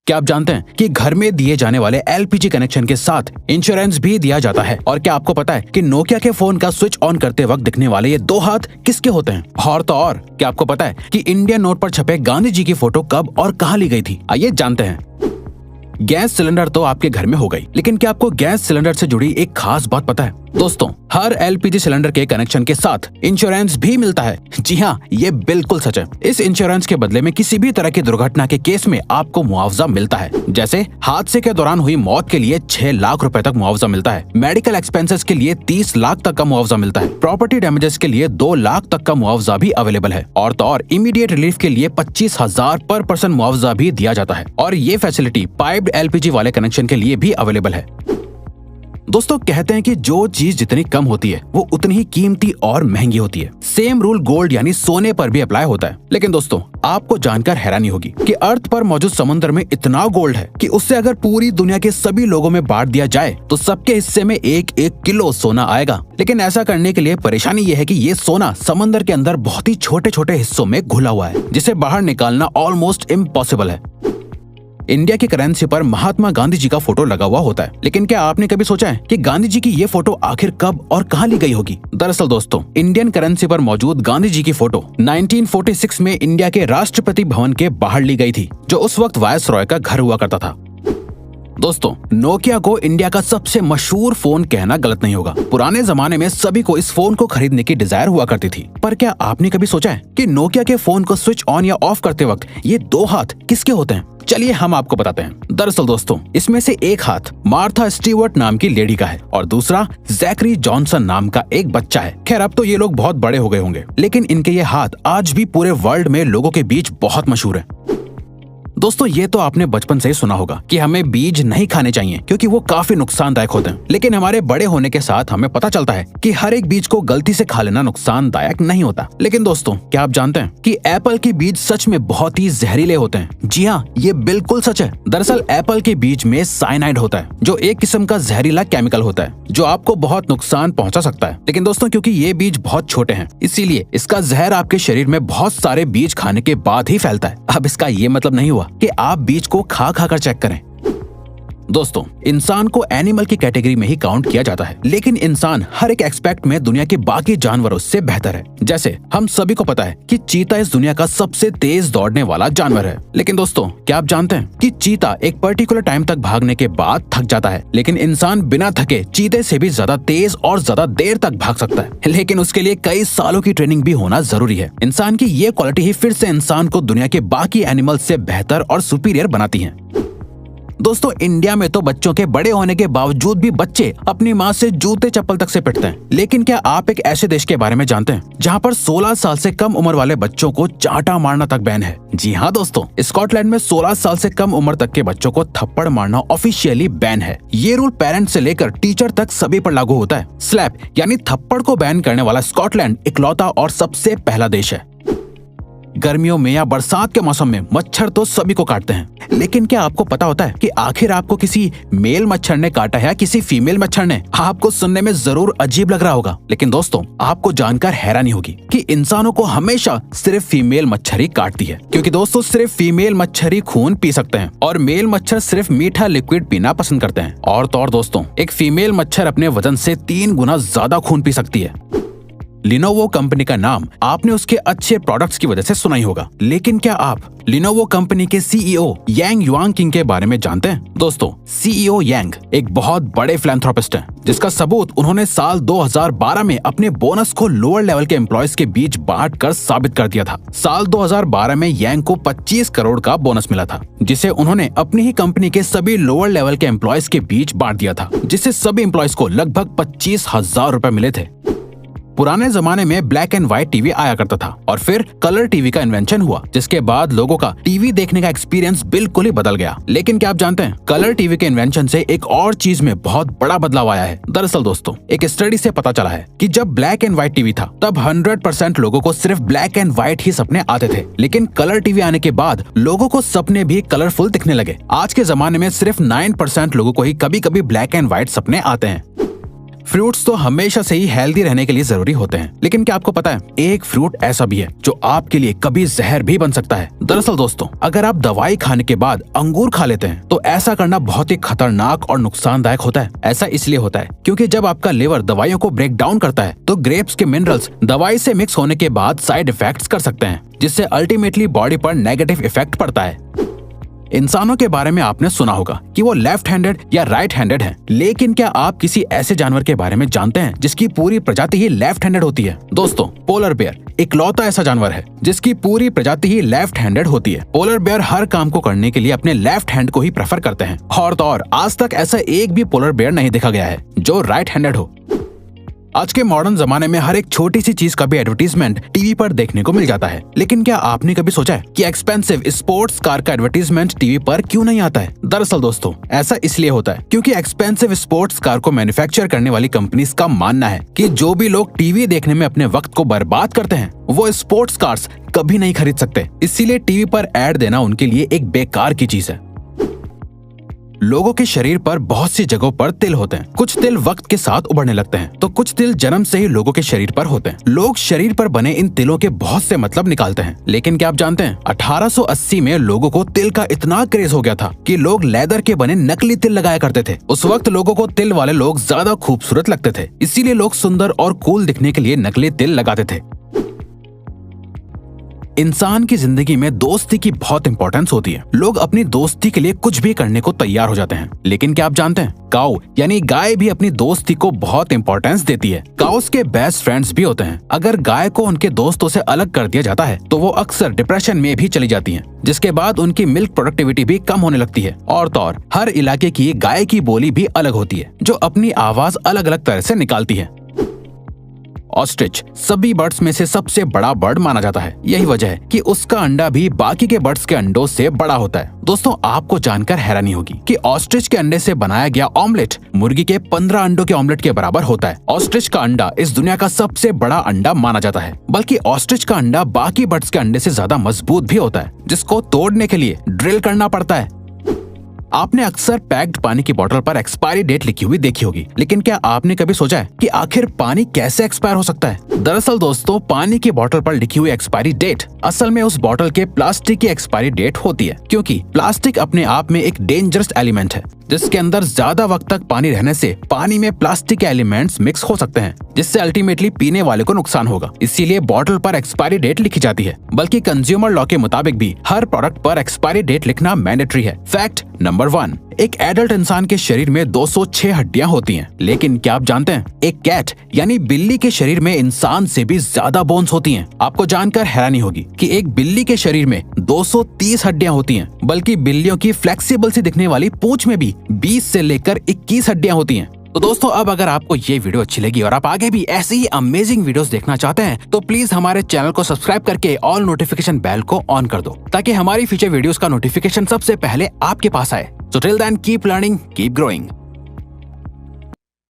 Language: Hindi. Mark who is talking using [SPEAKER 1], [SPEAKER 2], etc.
[SPEAKER 1] क्या आप जानते हैं कि घर में दिए जाने वाले एलपीजी कनेक्शन के साथ इंश्योरेंस भी दिया जाता है? और क्या आपको पता है कि नोकिया के फोन का स्विच ऑन करते वक्त दिखने वाले ये 2 हाथ किसके होते हैं? और तो और क्या आपको पता है कि इंडियन नोट पर छपे गांधी जी की फोटो कब और कहां ली गई थी? आइए जानते हैं। गैस सिलेंडर तो आपके घर में हो गई, लेकिन क्या आपको गैस सिलेंडर से जुड़ी एक खास बात पता है? दोस्तों, हर एलपीजी सिलेंडर के कनेक्शन के साथ इंश्योरेंस भी मिलता है। जी हाँ, ये बिल्कुल सच है। इस इंश्योरेंस के बदले में किसी भी तरह की दुर्घटना के केस में आपको मुआवजा मिलता है। जैसे हादसे के दौरान हुई मौत के लिए 6 लाख रुपए तक मुआवजा मिलता है। मेडिकल एक्सपेंसेस के लिए 30 लाख तक का मुआवजा मिलता है। प्रॉपर्टी डैमेजेस के लिए 2 लाख तक का मुआवजा भी अवेलेबल है। और तो और इमीडिएट रिलीफ के लिए 25,000 पर पर्सन मुआवजा भी दिया जाता है। और ये फैसिलिटी पाइप्ड एलपीजी वाले कनेक्शन के लिए भी अवेलेबल है। दोस्तों, कहते हैं कि जो चीज जितनी कम होती है वो उतनी ही कीमती और महंगी होती है। सेम रूल गोल्ड यानी सोने पर भी अप्लाई होता है। लेकिन दोस्तों, आपको जानकर हैरानी होगी कि अर्थ पर मौजूद समुद्र में इतना गोल्ड है कि उससे अगर पूरी दुनिया के सभी लोगों में बांट दिया जाए तो सबके हिस्से में 1-1 किलो सोना आएगा। लेकिन ऐसा करने के लिए परेशानी ये है कि ये सोना समंदर के अंदर बहुत ही छोटे छोटे हिस्सों में घुला हुआ है, जिसे बाहर निकालना ऑलमोस्ट इम्पॉसिबल है। इंडिया की करेंसी पर महात्मा गांधी जी का फोटो लगा हुआ होता है, लेकिन क्या आपने कभी सोचा है कि गांधी जी की ये फोटो आखिर कब और कहां ली गई होगी? दरअसल दोस्तों, इंडियन करेंसी पर मौजूद गांधी जी की फोटो 1946 में इंडिया के राष्ट्रपति भवन के बाहर ली गई थी, जो उस वक्त वायसरॉय का घर हुआ करता था। दोस्तों, नोकिया को इंडिया का सबसे मशहूर फोन कहना गलत नहीं होगा। पुराने जमाने में सभी को इस फोन को खरीदने की डिजायर हुआ करती थी। पर क्या आपने कभी सोचा है कि नोकिया के फोन को स्विच ऑन या ऑफ करते वक्त ये 2 हाथ किसके होते हैं? चलिए हम आपको बताते हैं। दरअसल दोस्तों, इसमें से एक हाथ मार्था स्टीवर्ट नाम की लेडी का है और दूसरा जैकरी जॉनसन नाम का एक बच्चा है। खैर, अब तो ये लोग बहुत बड़े हो गए होंगे, लेकिन इनके ये हाथ आज भी पूरे वर्ल्ड में लोगों के बीच बहुत मशहूर है। दोस्तों, ये तो आपने बचपन से ही सुना होगा कि हमें बीज नहीं खाने चाहिए क्योंकि वो काफी नुकसानदायक होते हैं। लेकिन हमारे बड़े होने के साथ हमें पता चलता है कि हर एक बीज को गलती से खा लेना नुकसानदायक नहीं होता। लेकिन दोस्तों, क्या आप जानते हैं कि एप्पल के बीज सच में बहुत ही जहरीले होते हैं? जी हाँ, ये बिल्कुल सच है। दरअसल एप्पल के बीज में साइनाइड होता है, जो एक किस्म का जहरीला केमिकल होता है जो आपको बहुत नुकसान पहुंचा सकता है। लेकिन दोस्तों, क्योंकि ये बीज बहुत छोटे हैं, इसीलिए इसका जहर आपके शरीर में बहुत सारे बीज खाने के बाद ही फैलता है। अब इसका ये मतलब नहीं हुआ कि आप बीज को खा कर चेक करें। दोस्तों, इंसान को एनिमल की कैटेगरी में ही काउंट किया जाता है, लेकिन इंसान हर एक एस्पेक्ट में दुनिया के बाकी जानवरों से बेहतर है। जैसे हम सभी को पता है कि चीता इस दुनिया का सबसे तेज दौड़ने वाला जानवर है। लेकिन दोस्तों, क्या आप जानते हैं कि चीता एक पर्टिकुलर टाइम तक भागने के बाद थक जाता है, लेकिन इंसान बिना थके चीते से भी ज्यादा तेज और ज्यादा देर तक भाग सकता है। लेकिन उसके लिए कई सालों की ट्रेनिंग भी होना जरूरी है। इंसान की ये क्वालिटी ही फिर से इंसान को दुनिया के बाकी एनिमल से बेहतर और सुपीरियर बनाती है। दोस्तों, इंडिया में तो बच्चों के बड़े होने के बावजूद भी बच्चे अपनी माँ से जूते चप्पल तक से पिटते हैं। लेकिन क्या आप एक ऐसे देश के बारे में जानते हैं जहाँ पर 16 साल से कम उम्र वाले बच्चों को चांटा मारना तक बैन है? जी हाँ दोस्तों, स्कॉटलैंड में 16 साल से कम उम्र तक के बच्चों को थप्पड़ मारना ऑफिशियली बैन है। ये रूल पेरेंट्स से लेकर टीचर तक सभी पर लागू होता है। स्लैप यानी थप्पड़ को बैन करने वाला स्कॉटलैंड इकलौता और सबसे पहला देश है। गर्मियों में या बरसात के मौसम में मच्छर तो सभी को काटते हैं, लेकिन क्या आपको पता होता है कि आखिर आपको किसी मेल मच्छर ने काटा है या किसी फीमेल मच्छर ने? आपको सुनने में जरूर अजीब लग रहा होगा, लेकिन दोस्तों, आपको जानकर हैरानी होगी कि इंसानों को हमेशा सिर्फ फीमेल मच्छर ही काटती है। क्योंकि दोस्तों, सिर्फ फीमेल मच्छर ही खून पी सकते हैं और मेल मच्छर सिर्फ मीठा लिक्विड पीना पसंद करते हैं। और तो और दोस्तों, एक फीमेल मच्छर अपने वजन से 3 गुना ज्यादा खून पी सकती है। लिनोवो कंपनी का नाम आपने उसके अच्छे प्रोडक्ट्स की वजह से सुना ही होगा, लेकिन क्या आप लिनोवो कंपनी के सीईओ यांग युआंग के बारे में जानते हैं? दोस्तों, सीईओ यांग एक बहुत बड़े फिलैंथ्रोपिस्ट हैं, जिसका सबूत उन्होंने साल 2012 में अपने बोनस को लोअर लेवल के एम्प्लॉयज के बीच बांट कर साबित कर दिया था। साल 2012 में यांग को 25 करोड़ का बोनस मिला था, जिसे उन्होंने अपनी ही कंपनी के सभी लोअर लेवल के एम्प्लॉयज के बीच बांट दिया था, जिससे सभी एम्प्लॉयज को लगभग 25,000 रुपए मिले थे। पुराने जमाने में ब्लैक एंड व्हाइट टीवी आया करता था और फिर कलर टीवी का इन्वेंशन हुआ, जिसके बाद लोगों का टीवी देखने का एक्सपीरियंस बिल्कुल ही बदल गया। लेकिन क्या आप जानते हैं, कलर टीवी के इन्वेंशन से एक और चीज में बहुत बड़ा बदलाव आया है। दरअसल दोस्तों, एक स्टडी से पता चला है कि जब ब्लैक एंड व्हाइट टीवी था तब 100% लोगों को सिर्फ ब्लैक एंड व्हाइट ही सपने आते थे, लेकिन कलर टीवी आने के बाद लोगों को सपने भी कलरफुल दिखने लगे। आज के जमाने में सिर्फ 9% लोगों को ही कभी कभी ब्लैक एंड व्हाइट सपने आते हैं। फ्रूट्स तो हमेशा से ही हेल्दी रहने के लिए जरूरी होते हैं, लेकिन क्या आपको पता है एक फ्रूट ऐसा भी है जो आपके लिए कभी जहर भी बन सकता है। दरअसल दोस्तों, अगर आप दवाई खाने के बाद अंगूर खा लेते हैं तो ऐसा करना बहुत ही खतरनाक और नुकसानदायक होता है। ऐसा इसलिए होता है क्योंकि जब आपका लिवर दवाइयों को ब्रेक डाउन करता है तो ग्रेप्स के मिनरल्स दवाई से मिक्स होने के बाद साइड इफेक्ट्स कर सकते हैं, जिससे अल्टीमेटली बॉडी पर नेगेटिव इफेक्ट पड़ता है। इंसानों के बारे में आपने सुना होगा कि वो लेफ्ट हैंडेड या राइट हैंडेड हैं, लेकिन क्या आप किसी ऐसे जानवर के बारे में जानते हैं जिसकी पूरी प्रजाति ही लेफ्ट हैंडेड होती है? दोस्तों, पोलर बेयर इकलौता ऐसा जानवर है जिसकी पूरी प्रजाति ही लेफ्ट हैंडेड होती है। पोलर बेयर हर काम को करने के लिए अपने लेफ्ट हैंड को ही प्रेफर करते हैं और तो और आज तक ऐसा एक भी पोलर बेयर नहीं देखा गया है जो राइट हैंडेड हो। आज के मॉडर्न जमाने में हर एक छोटी सी चीज का भी एडवर्टीजमेंट टीवी पर देखने को मिल जाता है, लेकिन क्या आपने कभी सोचा है कि एक्सपेंसिव स्पोर्ट्स कार का एडवर्टीजमेंट टीवी पर क्यों नहीं आता है? दरअसल दोस्तों, ऐसा इसलिए होता है क्योंकि एक्सपेंसिव स्पोर्ट्स कार को मैन्युफैक्चर करने वाली कंपनीज का मानना है कि जो भी लोग टीवी देखने में अपने वक्त को बर्बाद करते हैं वो स्पोर्ट्स कार्स कभी नहीं खरीद सकते। इसीलिए टीवी पर ऐड देना उनके लिए एक बेकार की चीज है। लोगों के शरीर पर बहुत सी जगहों पर तिल होते हैं। कुछ तिल वक्त के साथ उभरने लगते हैं तो कुछ तिल जन्म से ही लोगों के शरीर पर होते हैं। लोग शरीर पर बने इन तिलों के बहुत से मतलब निकालते हैं, लेकिन क्या आप जानते हैं 1880 में लोगों को तिल का इतना क्रेज हो गया था कि लोग लेदर के बने नकली तिल लगाया करते थे। उस वक्त लोगों को तिल वाले लोग ज्यादा खूबसूरत लगते थे, इसीलिए लोग सुंदर और कूल दिखने के लिए नकली तिल लगाते थे। इंसान की जिंदगी में दोस्ती की बहुत इंपॉर्टेंस होती है। लोग अपनी दोस्ती के लिए कुछ भी करने को तैयार हो जाते हैं, लेकिन क्या आप जानते हैं काऊ यानी गाय भी अपनी दोस्ती को बहुत इंपॉर्टेंस देती है। काउस के बेस्ट फ्रेंड्स भी होते हैं। अगर गाय को उनके दोस्तों से अलग कर दिया जाता है तो वो अक्सर डिप्रेशन में भी चली जाती हैं, जिसके बाद उनकी मिल्क प्रोडक्टिविटी भी कम होने लगती है। और तो और हर इलाके की गाय की बोली भी अलग होती है जो अपनी आवाज अलग अलग तरह से निकालती है। ऑस्ट्रिच सभी बर्ड्स में से सबसे बड़ा बर्ड माना जाता है। यही वजह है कि उसका अंडा भी बाकी के बर्ड्स के अंडों से बड़ा होता है। दोस्तों, आपको जानकर हैरानी होगी कि ऑस्ट्रिच के अंडे से बनाया गया ऑमलेट मुर्गी के 15 अंडों के ऑमलेट के बराबर होता है। ऑस्ट्रिच का अंडा इस दुनिया का सबसे बड़ा अंडा माना जाता है, बल्कि ऑस्ट्रिच का अंडा बाकी बर्ड्स के अंडे से ज्यादा मजबूत भी होता है, जिसको तोड़ने के लिए ड्रिल करना पड़ता है। आपने अक्सर पैक्ड पानी की बोतल पर एक्सपायरी डेट लिखी हुई देखी होगी, लेकिन क्या आपने कभी सोचा है कि आखिर पानी कैसे एक्सपायर हो सकता है? दरअसल दोस्तों, पानी की बोतल पर लिखी हुई एक्सपायरी डेट असल में उस बोतल के प्लास्टिक की एक्सपायरी डेट होती है, क्योंकि प्लास्टिक अपने आप में एक डेंजरस एलिमेंट है जिसके अंदर ज्यादा वक्त तक पानी रहने से पानी में प्लास्टिक के एलिमेंट्स मिक्स हो सकते हैं, जिससे अल्टीमेटली पीने वाले को नुकसान होगा। इसीलिए बोतल पर एक्सपायरी डेट लिखी जाती है, बल्कि कंज्यूमर लॉ के मुताबिक भी हर प्रोडक्ट पर एक्सपायरी डेट लिखना मैंडेटरी है। फैक्ट नंबर 1, एक एडल्ट इंसान के शरीर में 206 हड्डियां होती हैं, लेकिन क्या आप जानते हैं एक कैट यानी बिल्ली के शरीर में इंसान से भी ज्यादा बोन्स होती हैं। आपको जानकर हैरानी होगी कि एक बिल्ली के शरीर में 230 हड्डियां होती हैं, बल्कि बिल्लियों की फ्लेक्सिबल सी दिखने वाली पूंछ में भी 20 से लेकर 21 हड्डियां होती हैं। तो दोस्तों, अब अगर आपको ये वीडियो अच्छी लगी और आप आगे भी ऐसी ही अमेजिंग वीडियोस देखना चाहते हैं तो प्लीज हमारे चैनल को सब्सक्राइब करके ऑल नोटिफिकेशन बेल को ऑन कर दो, ताकि हमारी फ्यूचर वीडियोस का नोटिफिकेशन सबसे पहले आपके पास आए। So till then, keep learning, keep growing.